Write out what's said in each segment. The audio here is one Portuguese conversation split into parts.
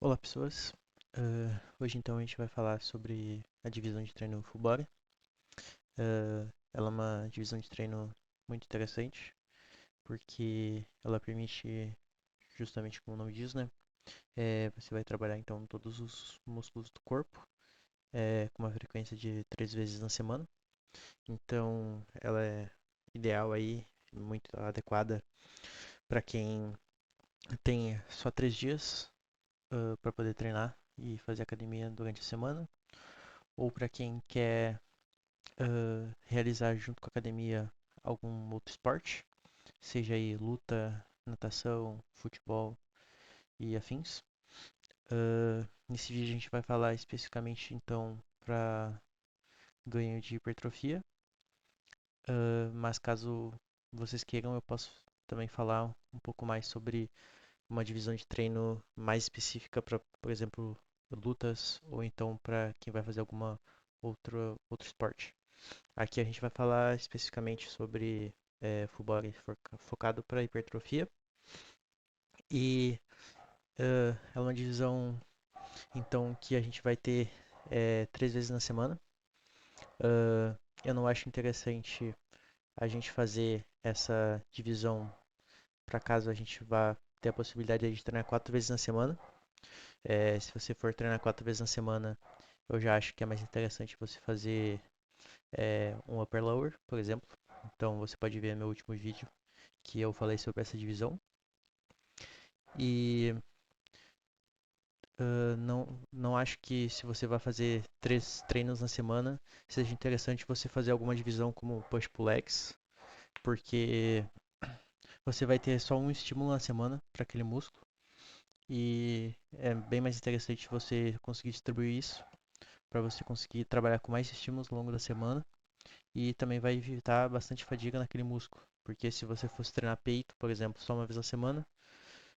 Olá, pessoas. Hoje então a gente vai falar sobre a divisão de treino Full Body. Ela é uma divisão de treino muito interessante porque ela permite, justamente como o nome diz, né? Você vai trabalhar então todos os músculos do corpo com uma frequência de 3 vezes na semana. Então ela é ideal aí, muito adequada para quem tem só 3 dias para poder treinar e fazer academia durante a semana, ou para quem quer realizar junto com a academia algum outro esporte, seja aí luta, natação, futebol e afins. Nesse vídeo a gente vai falar especificamente então para ganho de hipertrofia, mas caso vocês queiram eu posso também falar um pouco mais sobre uma divisão de treino mais específica para, por exemplo, lutas ou então para quem vai fazer alguma outro esporte. Aqui a gente vai falar especificamente sobre full body focado para hipertrofia e é uma divisão então que a gente vai ter 3 vezes na semana. Eu não acho interessante a gente fazer essa divisão para caso a gente vá ter a possibilidade de treinar 4 vezes na semana. Se você for treinar 4 vezes na semana, eu já acho que é mais interessante você fazer um upper lower, por exemplo. Então você pode ver meu último vídeo que eu falei sobre essa divisão. E não acho que se você vai fazer 3 treinos na semana, seja interessante você fazer alguma divisão como push-pull legs, porque você vai ter só um estímulo na semana para aquele músculo e é bem mais interessante você conseguir distribuir isso para você conseguir trabalhar com mais estímulos ao longo da semana e também vai evitar bastante fadiga naquele músculo, porque se você fosse treinar peito, por exemplo, só uma vez na semana,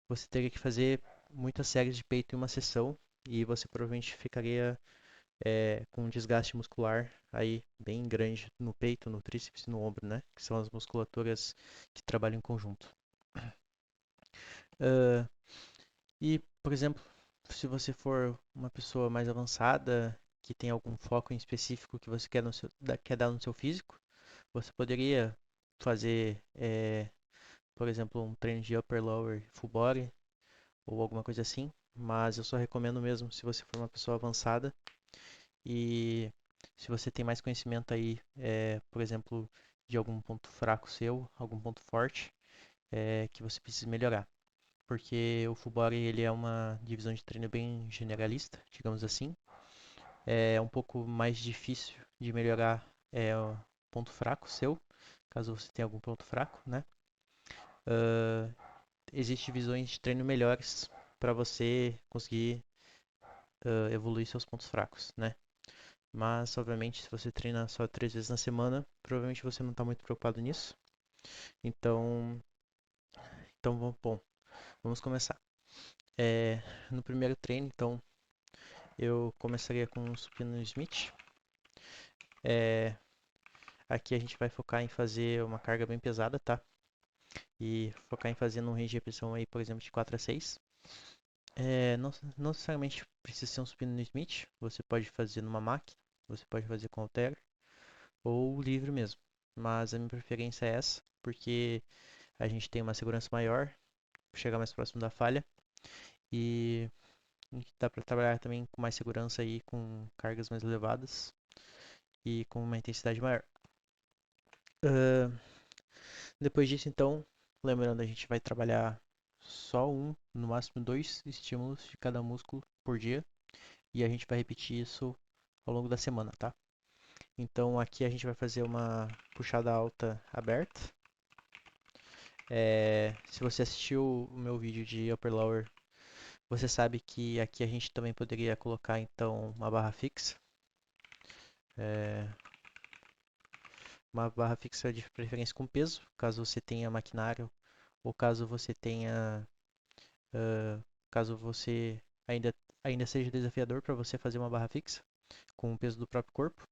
você teria que fazer muitas séries de peito em uma sessão e você provavelmente ficaria com um desgaste muscular aí bem grande no peito, no tríceps e no ombro, né? Que são as musculaturas que trabalham em conjunto. Ah, por exemplo, se você for uma pessoa mais avançada, que tem algum foco em específico que você quer, quer dar no seu físico, você poderia fazer, por exemplo, um treino de upper, lower, full body ou alguma coisa assim. Mas eu só recomendo mesmo se você for uma pessoa avançada e se você tem mais conhecimento aí, por exemplo, de algum ponto fraco seu, algum ponto forte, que você precisa melhorar. Porque o full body ele é uma divisão de treino bem generalista, digamos assim. É um pouco mais difícil de melhorar o ponto fraco seu, caso você tenha algum ponto fraco, né? Uh, Existem visões de treino melhores para você conseguir evoluir seus pontos fracos, né? Mas, obviamente, se você treina só 3 vezes na semana, provavelmente você não está muito preocupado nisso. Então, bom, vamos começar. No primeiro treino, então, eu começaria com o supino Smith. É, Aqui a gente vai focar em fazer uma carga bem pesada, tá? E focar em fazer num range de repetição aí, por exemplo, de 4 a 6. Não necessariamente precisa ser um supino no Smith, você pode fazer numa máquina, você pode fazer com halter ou livre mesmo. Mas a minha preferência é essa, porque a gente tem uma segurança maior, chegar mais próximo da falha e dá para trabalhar também com mais segurança aí, com cargas mais elevadas e com uma intensidade maior. Uh, Depois disso, então, lembrando, a gente vai trabalhar só um, no máximo dois estímulos de cada músculo por dia e a gente vai repetir isso ao longo da semana, tá? Então aqui a gente vai fazer uma puxada alta aberta. Se você assistiu o meu vídeo de upper lower, você sabe que aqui a gente também poderia colocar então é, uma barra fixa de preferência com peso, caso você tenha maquinário ou caso você tenha, ah, caso você ainda seja desafiador para você fazer uma barra fixa com o peso do próprio corpo.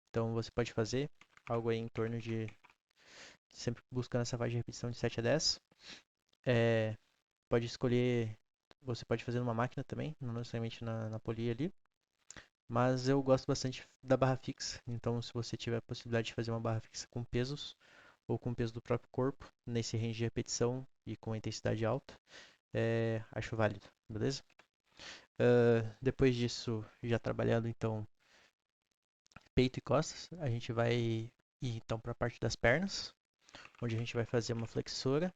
Então você pode fazer algo aí em torno de sempre buscando essa faixa de repetição de 7 a 10. É, Pode escolher você pode fazer numa máquina também, não necessariamente na polia ali. Mas eu gosto bastante da barra fixa. Então, se você tiver a possibilidade de fazer uma barra fixa com pesos ou com peso do próprio corpo, nesse range de repetição e com a intensidade alta, acho válido, beleza? Depois disso, já trabalhando então peito e costas, a gente vai ir então para a parte das pernas, onde a gente vai fazer uma flexora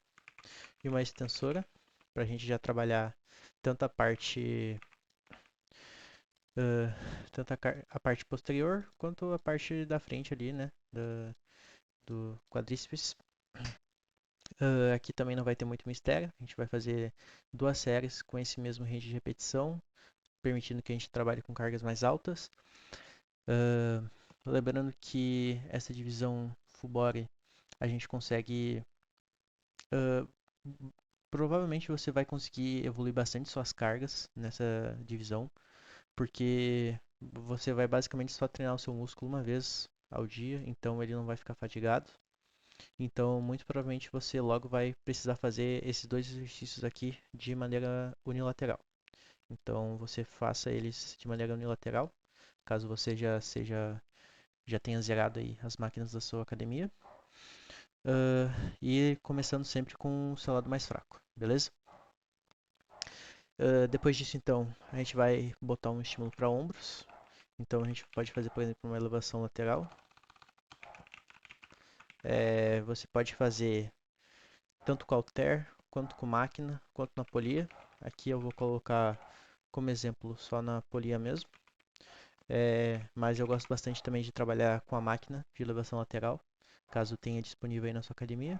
e uma extensora, para a gente já trabalhar tanto a parte ah, tanto a parte posterior quanto a parte da frente ali, né, do quadríceps. Aqui também não vai ter muito mistério, a gente vai fazer duas séries com esse mesmo range de repetição, permitindo que a gente trabalhe com cargas mais altas. Ah, lembrando que essa divisão full body a gente consegue. ah, provavelmente você vai conseguir evoluir bastante suas cargas nessa divisão, porque você vai basicamente só treinar o seu músculo uma vez ao dia, então ele não vai ficar fatigado. Então, muito provavelmente você logo vai precisar fazer esses dois exercícios aqui de maneira unilateral. Então, você faça eles de maneira unilateral, caso você já tenha zerado aí as máquinas da sua academia. E começando sempre com o seu lado mais fraco, beleza? Depois disso, então, a gente vai botar um estímulo para ombros. Então, a gente pode fazer, por exemplo, uma elevação lateral. Você pode fazer tanto com halter, quanto com máquina, quanto na polia. Aqui eu vou colocar como exemplo só na polia mesmo. Mas eu gosto bastante também de trabalhar com a máquina de elevação lateral, caso tenha disponível aí na sua academia.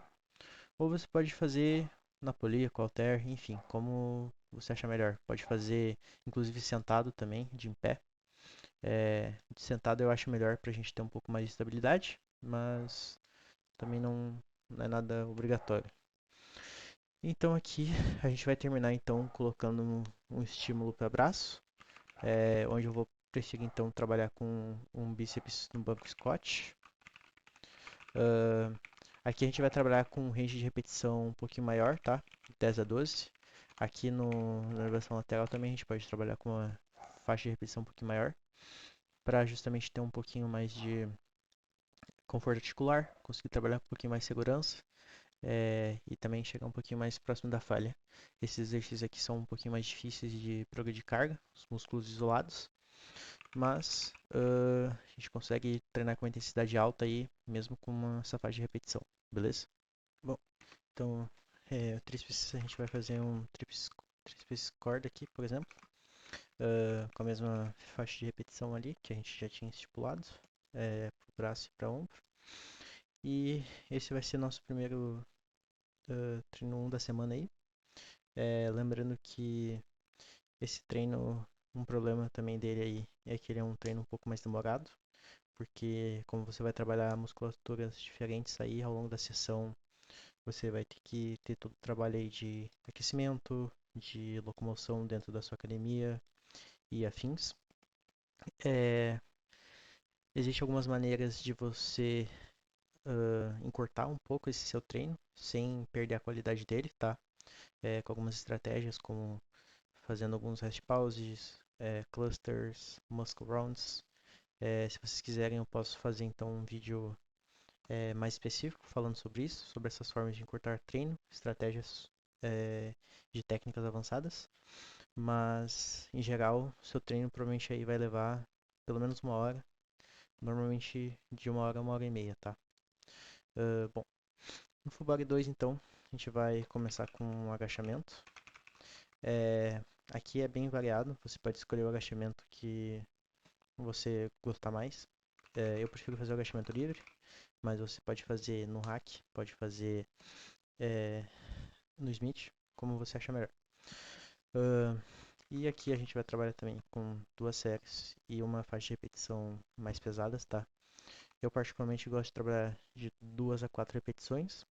Ou você pode fazer na polia, com halter, enfim, como você achar melhor. Pode fazer, inclusive, sentado também, de em pé. De sentado eu acho melhor para a gente ter um pouco mais de estabilidade, mas também não é nada obrigatório. Então aqui a gente vai terminar então colocando um estímulo para braço, onde eu vou preferir então trabalhar com um bíceps no banco Scott. Ah, aqui a gente vai trabalhar com um range de repetição um pouquinho maior, tá? 10 a 12. Aqui na elevação lateral também a gente pode trabalhar com uma faixa de repetição um pouquinho maior, para justamente ter um pouquinho mais de conforto articular, conseguir trabalhar com um pouquinho mais de segurança. E também chegar um pouquinho mais próximo da falha. Esses exercícios aqui são um pouquinho mais difíceis de progredir carga, os músculos isolados, mas a gente consegue treinar com uma intensidade alta aí, mesmo com essa faixa de repetição, beleza? Bom, então o tríceps a gente vai fazer um tríceps corda aqui, por exemplo, com a mesma faixa de repetição ali que a gente já tinha estipulado, para o braço e para ombro. E esse vai ser nosso primeiro treino 1 da semana aí. Lembrando que esse treino, um problema também dele aí é que ele é um treino um pouco mais demorado, porque como você vai trabalhar musculaturas diferentes aí ao longo da sessão, você vai ter que ter todo o trabalho aí de aquecimento, de locomoção dentro da sua academia e afins. É, Existem algumas maneiras de você encurtar um pouco esse seu treino sem perder a qualidade dele, tá? Com algumas estratégias como fazendo alguns rest pauses, clusters, muscle rounds. Se vocês quiserem, eu posso fazer então um vídeo mais específico falando sobre isso, sobre essas formas de encurtar treino, estratégias de técnicas avançadas. Mas, em geral, seu treino provavelmente aí vai levar pelo menos uma hora, normalmente de uma hora e meia, tá? Bom, no Full Body 2, então, a gente vai começar com um agachamento. Aqui é bem variado, você pode escolher o agachamento que você gostar mais. Eu prefiro fazer o agachamento livre, mas você pode fazer no hack, pode fazer é, no Smith, como você achar melhor. E aqui a gente vai trabalhar também com duas séries e uma faixa de repetição mais pesadas, tá? Eu particularmente gosto de trabalhar de 2 a 4 repetições,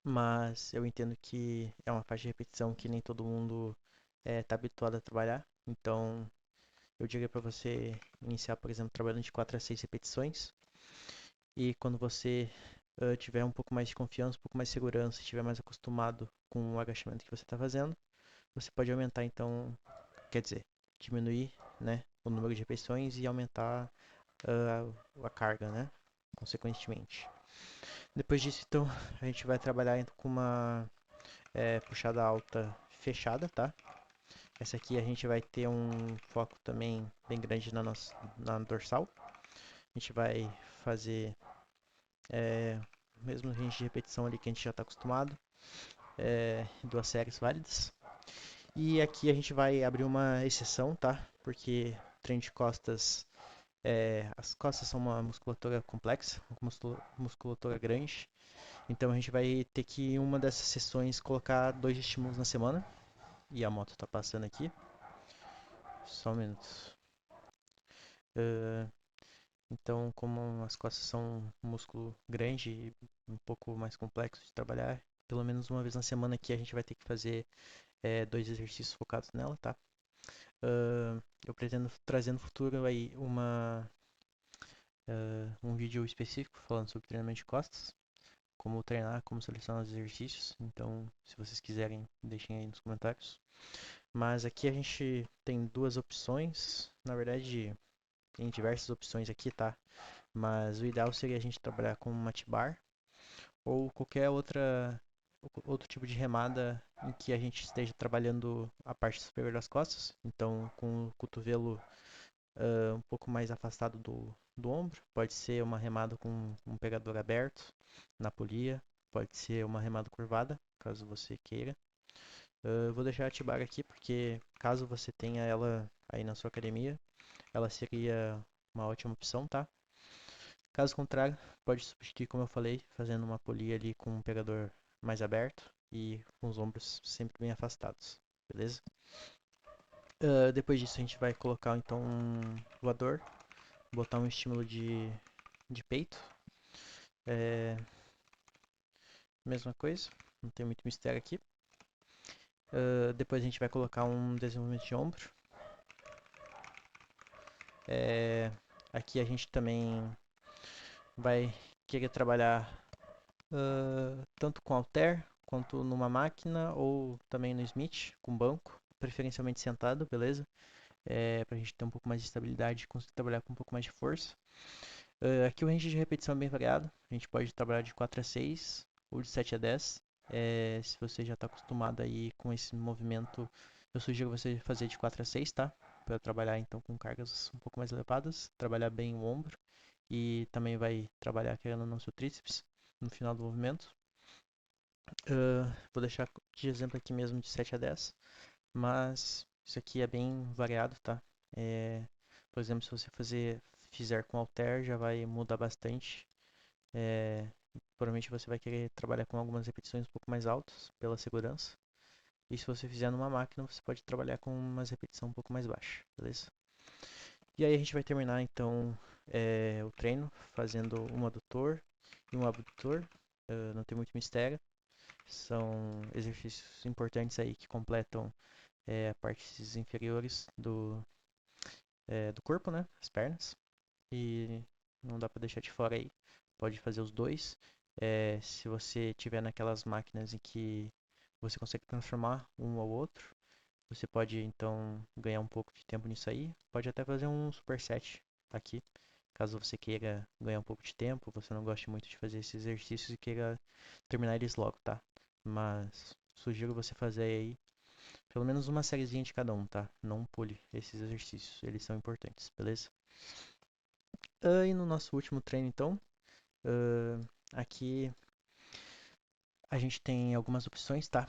mas eu entendo que é uma faixa de repetição que nem todo mundo está habituado a trabalhar. Então, eu diria para você iniciar, por exemplo, trabalhando de 4 a 6 repetições. E quando você tiver um pouco mais de confiança, um pouco mais de segurança, estiver mais acostumado com o agachamento que você está fazendo, você pode aumentar então, quer dizer, diminuir, né, o número de repetições e aumentar a carga, né, consequentemente. Depois disso, então, a gente vai trabalhar com uma puxada alta fechada, tá? Essa aqui a gente vai ter um foco também bem grande na dorsal. A gente vai fazer o mesmo range de repetição ali que a gente já está acostumado, duas séries válidas. E aqui a gente vai abrir uma exceção, tá? Porque treino de costas, as costas são uma musculatura complexa, uma musculatura grande. Então a gente vai ter que, em uma dessas sessões, colocar dois estímulos na semana. E a moto tá passando aqui. Só um minuto. Uh, então, como as costas são um músculo grande e um pouco mais complexo de trabalhar, pelo menos uma vez na semana aqui a gente vai ter que fazer dois exercícios focados nela, tá? Eu pretendo trazer no futuro aí um vídeo específico falando sobre treinamento de costas, como treinar, como selecionar os exercícios. Então, se vocês quiserem, deixem aí nos comentários. Mas aqui a gente tem duas opções, na verdade tem diversas opções aqui, tá? Mas o ideal seria a gente trabalhar com uma T-bar ou qualquer outro tipo de remada em que a gente esteja trabalhando a parte superior das costas, então com o cotovelo um pouco mais afastado do ombro. Pode ser uma remada com um pegador aberto na polia, pode ser uma remada curvada, caso você queira. Vou deixar a T-bar aqui porque caso você tenha ela aí na sua academia, ela seria uma ótima opção, tá? Caso contrário, pode substituir, como eu falei, fazendo uma polia ali com um pegador mais aberto e com os ombros sempre bem afastados, beleza? Depois disso a gente vai colocar então um voador, botar um estímulo de peito, é, mesma coisa, não tem muito mistério aqui. Depois a gente vai colocar um desenvolvimento de ombro. É, aqui a gente também vai querer trabalhar tanto com halter quanto numa máquina ou também no Smith com banco, preferencialmente sentado, beleza? Pra gente ter um pouco mais de estabilidade e conseguir trabalhar com um pouco mais de força. Aqui o range de repetição é bem variado, a gente pode trabalhar de 4 a 6 ou de 7 a 10. Se você já está acostumado aí com esse movimento, eu sugiro você fazer de 4 a 6, tá? Para trabalhar então com cargas um pouco mais elevadas, trabalhar bem o ombro e também vai trabalhar querendo ou não seu tríceps no final do movimento. Vou deixar de exemplo aqui mesmo de 7 a 10, mas isso aqui é bem variado, tá? Por exemplo, se você fizer com halter, já vai mudar bastante. É, Provavelmente você vai querer trabalhar com algumas repetições um pouco mais altas, pela segurança. E se você fizer numa máquina, você pode trabalhar com umas repetições um pouco mais baixas, beleza? E aí a gente vai terminar então o treino fazendo um adutor e um abdutor. Não tem muito mistério. São exercícios importantes aí que completam partes inferiores do corpo, né? As pernas. E não dá para deixar de fora aí. Pode fazer os dois. Se você tiver naquelas máquinas em que você consegue transformar um ao outro, você pode então ganhar um pouco de tempo nisso aí. Pode até fazer um superset aqui, caso você queira ganhar um pouco de tempo, você não goste muito de fazer esses exercícios e queira terminar eles logo, tá? Mas sugiro você fazer aí pelo menos uma sériezinha de cada um, tá? Não pule esses exercícios, eles são importantes, beleza? E no nosso último treino, então, aqui a gente tem algumas opções, tá?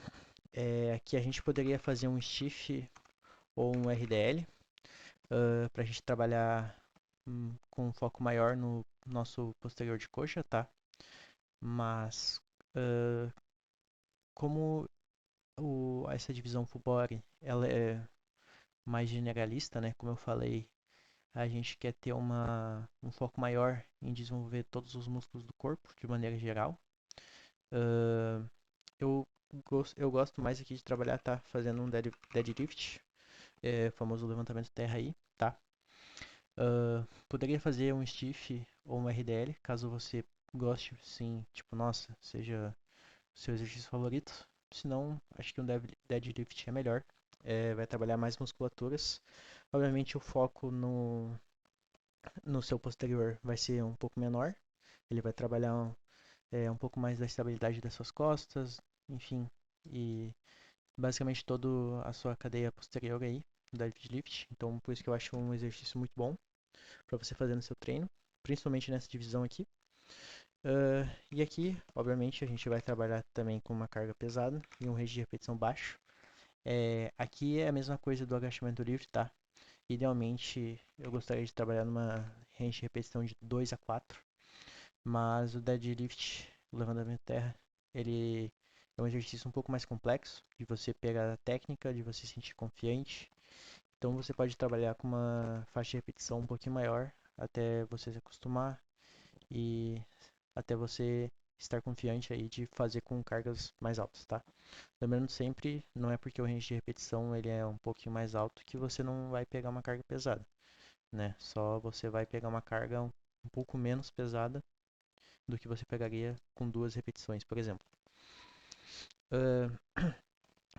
Aqui a gente poderia fazer um stiff ou um RDL para a gente trabalhar com um foco maior no nosso posterior de coxa, tá? Mas como essa divisão full body, ela é mais generalista, né? Como eu falei, a gente quer ter um foco maior em desenvolver todos os músculos do corpo de maneira geral. Uh, eu gosto mais aqui de trabalhar, tá? Fazendo um deadlift, famoso levantamento terra aí, tá? Poderia fazer um stiff ou um RDL, caso você goste, sim, tipo, nossa, seja seu exercício favorito. Se não, acho que um deadlift é melhor. Vai trabalhar mais musculaturas. Obviamente o foco no seu posterior vai ser um pouco menor. Ele vai trabalhar um pouco mais da estabilidade das suas costas, enfim, e basicamente toda a sua cadeia posterior aí, do deadlift. Então, por isso que eu acho um exercício muito bom para você fazer no seu treino, principalmente nessa divisão aqui. E aqui, obviamente, a gente vai trabalhar também com uma carga pesada e um range de repetição baixo. Aqui é a mesma coisa do agachamento livre, tá? Idealmente, eu gostaria de trabalhar numa range de repetição de 2 a 4, mas o deadlift, o levantamento de terra, ele é um exercício um pouco mais complexo, de você pegar a técnica, de você se sentir confiante. Então você pode trabalhar com uma faixa de repetição um pouquinho maior, até você se acostumar e até você estar confiante aí de fazer com cargas mais altas, tá? Lembrando sempre, não é porque o range de repetição ele é um pouquinho mais alto que você não vai pegar uma carga pesada, né? Só você vai pegar uma carga um pouco menos pesada do que você pegaria com 2 repetições, por exemplo. Uh,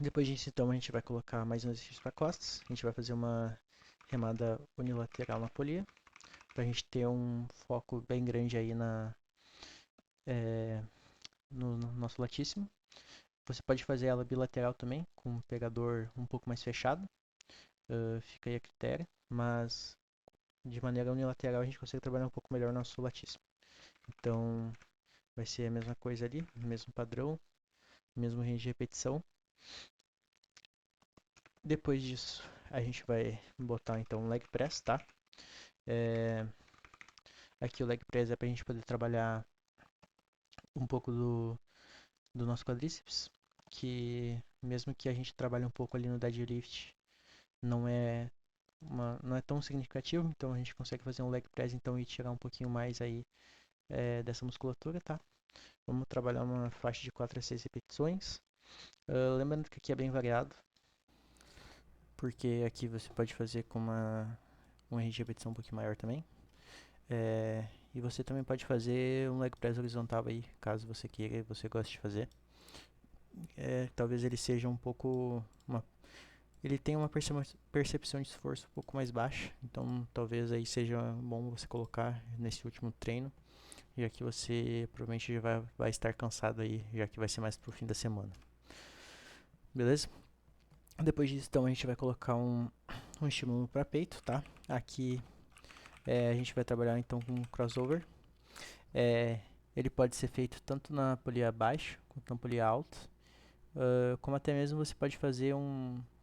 Depois disso, então, a gente vai colocar mais um exercício para costas. A gente vai fazer uma remada unilateral na polia, para a gente ter um foco bem grande aí é, no nosso latíssimo. Você pode fazer ela bilateral também, com um pegador um pouco mais fechado, fica aí a critério, mas de maneira unilateral a gente consegue trabalhar um pouco melhor o nosso latíssimo. Então, vai ser a mesma coisa ali, mesmo padrão, mesmo range de repetição. Depois disso, a gente vai botar então o leg press, tá? É, Aqui o leg press é para a gente poder trabalhar um pouco do nosso quadríceps, que mesmo que a gente trabalhe um pouco ali no deadlift, não é não é tão significativo, então a gente consegue fazer um leg press então e tirar um pouquinho mais aí dessa musculatura, tá? Vamos trabalhar uma faixa de 4 a 6 repetições. Lembrando que aqui é bem variado, porque aqui você pode fazer com um range de repetição um pouquinho maior também. E você também pode fazer um leg press horizontal aí, caso você queira e você goste de fazer. Talvez ele seja um pouco ele tem uma percepção de esforço um pouco mais baixa, então talvez aí seja bom você colocar nesse último treino, já que você provavelmente já vai estar cansado aí, já que vai ser mais pro fim da semana. Beleza? Depois disso, então, a gente vai colocar um estímulo para peito, tá? Aqui a gente vai trabalhar então com crossover. Ele pode ser feito tanto na polia baixa quanto na polia alta, como até mesmo você pode fazer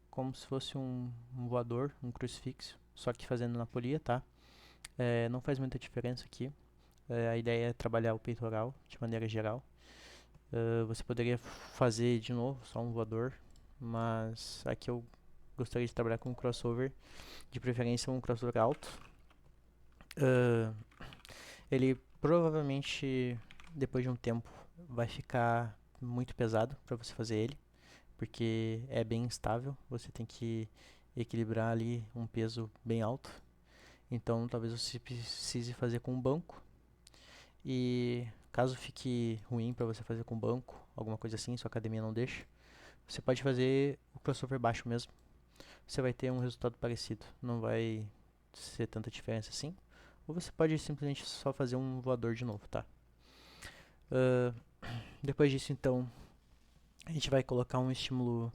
como se fosse um voador, um crucifixo, só que fazendo na polia, tá? Não faz muita diferença aqui. A ideia é trabalhar o peitoral de maneira geral. Você poderia fazer de novo só um voador, mas aqui eu gostaria de trabalhar com um crossover, de preferência um crossover alto. Ele provavelmente depois de um tempo vai ficar muito pesado para você fazer ele, porque é bem instável, você tem que equilibrar ali um peso bem alto. Então talvez você precise fazer com um banco. E caso fique ruim para você fazer com banco, alguma coisa assim, sua academia não deixa, você pode fazer o crossover baixo mesmo. Você vai ter um resultado parecido, não vai ser tanta diferença assim. Ou você pode simplesmente só fazer um voador de novo, tá? Uh, Depois disso, então, a gente vai colocar um estímulo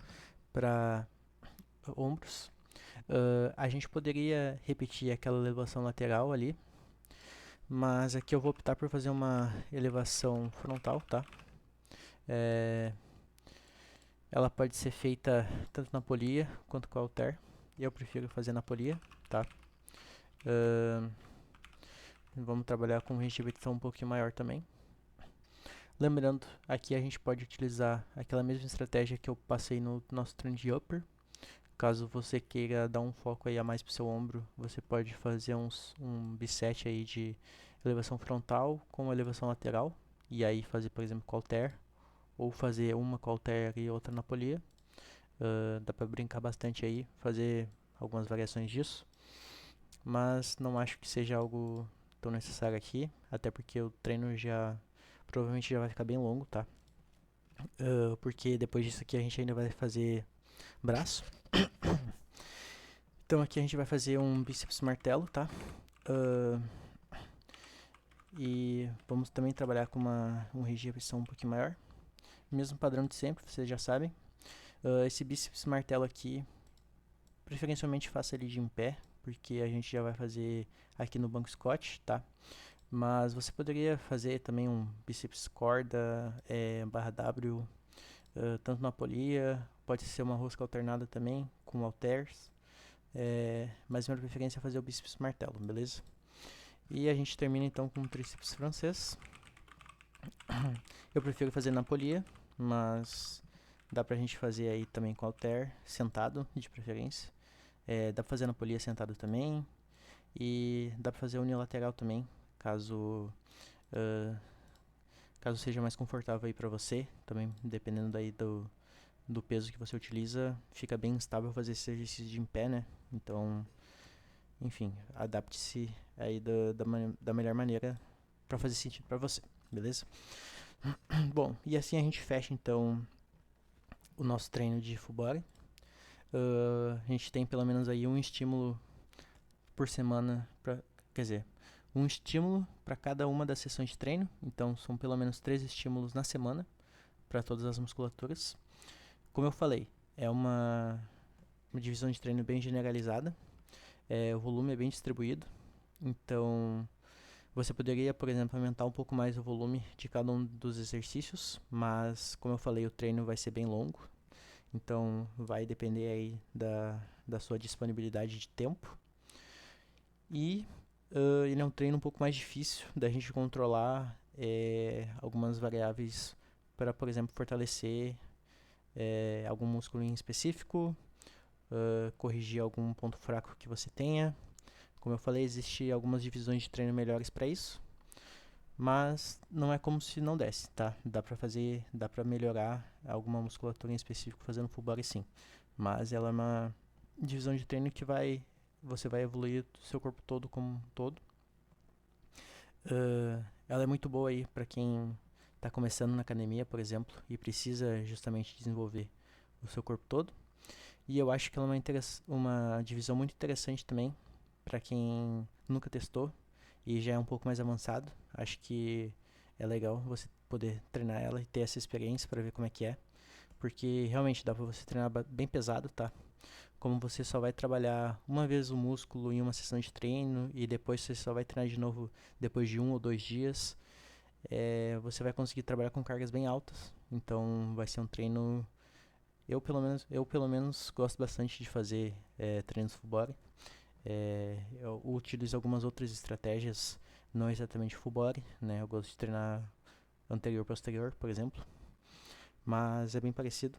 para ombros. A gente poderia repetir aquela elevação lateral ali, mas aqui eu vou optar por fazer uma elevação frontal, tá? Ela pode ser feita tanto na polia quanto com halter. Eu prefiro fazer na polia, tá? Vamos trabalhar com range de repetição um pouquinho maior também. Lembrando, aqui a gente pode utilizar aquela mesma estratégia que eu passei no nosso treino de upper. Caso você queira dar um foco aí a mais pro seu ombro, você pode fazer um biset aí de elevação frontal com elevação lateral. E aí fazer, por exemplo, com halter. Ou fazer uma com halter e outra na polia. Dá pra brincar bastante aí, fazer algumas variações disso. Mas não acho que seja algo tão necessário aqui. Até porque o treino provavelmente já vai ficar bem longo, tá? porque depois disso aqui a gente ainda vai fazer braço. Então aqui a gente vai fazer um bíceps martelo, tá? Ah, e vamos também trabalhar com um range de repetição um pouquinho maior. Mesmo padrão de sempre, vocês já sabem. Esse bíceps martelo aqui, preferencialmente faça ele de em pé, porque a gente já vai fazer aqui no banco Scott, tá? Mas você poderia fazer também um bíceps corda, barra W, tanto na polia, pode ser uma rosca alternada também, com halters. Mas minha preferência é fazer o bíceps martelo, beleza? E a gente termina então com o tríceps francês. Eu prefiro fazer na polia, mas dá pra gente fazer aí também com halter, sentado, de preferência. Dá pra fazer na polia sentado também. E dá pra fazer unilateral também, caso uh, caso seja mais confortável aí pra você. Também dependendo daí do peso que você utiliza, fica bem instável fazer esse exercício de em pé, né? Então, enfim, adapte-se aí da melhor maneira pra fazer sentido pra você, beleza? Bom, e assim a gente fecha então o nosso treino de full body. A gente tem pelo menos aí um estímulo por semana, quer dizer, um estímulo para cada uma das sessões de treino. Então são pelo menos 3 estímulos na semana para todas as musculaturas. Como eu falei, é uma divisão de treino bem generalizada. O volume é bem distribuído. Então você poderia, por exemplo, aumentar um pouco mais o volume de cada um dos exercícios, mas como eu falei, o treino vai ser bem longo. Então vai depender aí da sua disponibilidade de tempo. E ele é um treino um pouco mais difícil da gente controlar algumas variáveis para, por exemplo, fortalecer algum músculo em específico, corrigir algum ponto fraco que você tenha. Como eu falei, existem algumas divisões de treino melhores para isso, mas não é como se não desse, tá? Dá pra melhorar alguma musculatura em específico fazendo full body sim, mas ela é uma divisão de treino que você vai evoluir o seu corpo todo como um todo. Ela é muito boa aí para quem está começando na academia, por exemplo, e precisa justamente desenvolver o seu corpo todo. E eu acho que ela é uma divisão muito interessante também para quem nunca testou e já é um pouco mais avançado. Acho que é legal você poder treinar ela e ter essa experiência para ver como é que é, porque realmente dá para você treinar bem pesado, tá? Como você só vai trabalhar uma vez o músculo em uma sessão de treino e depois você só vai treinar de novo depois de 1 ou 2 dias, você vai conseguir trabalhar com cargas bem altas. Então vai ser um treino. Eu pelo menos gosto bastante de fazer treinos full body. Eu utilizo algumas outras estratégias, não exatamente full body, né? Eu gosto de treinar anterior posterior, por exemplo, mas é bem parecido.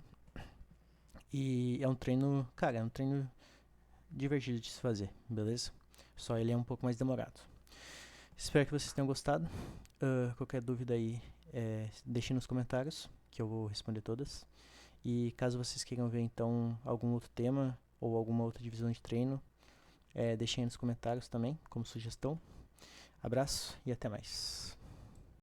E é um treino, cara, é um treino divertido de se fazer, beleza? Só ele é um pouco mais demorado. Espero que vocês tenham gostado. Qualquer dúvida aí, deixem nos comentários, que eu vou responder todas. E caso vocês queiram ver então algum outro tema ou alguma outra divisão de treino, deixem aí nos comentários também, como sugestão. Abraço e até mais.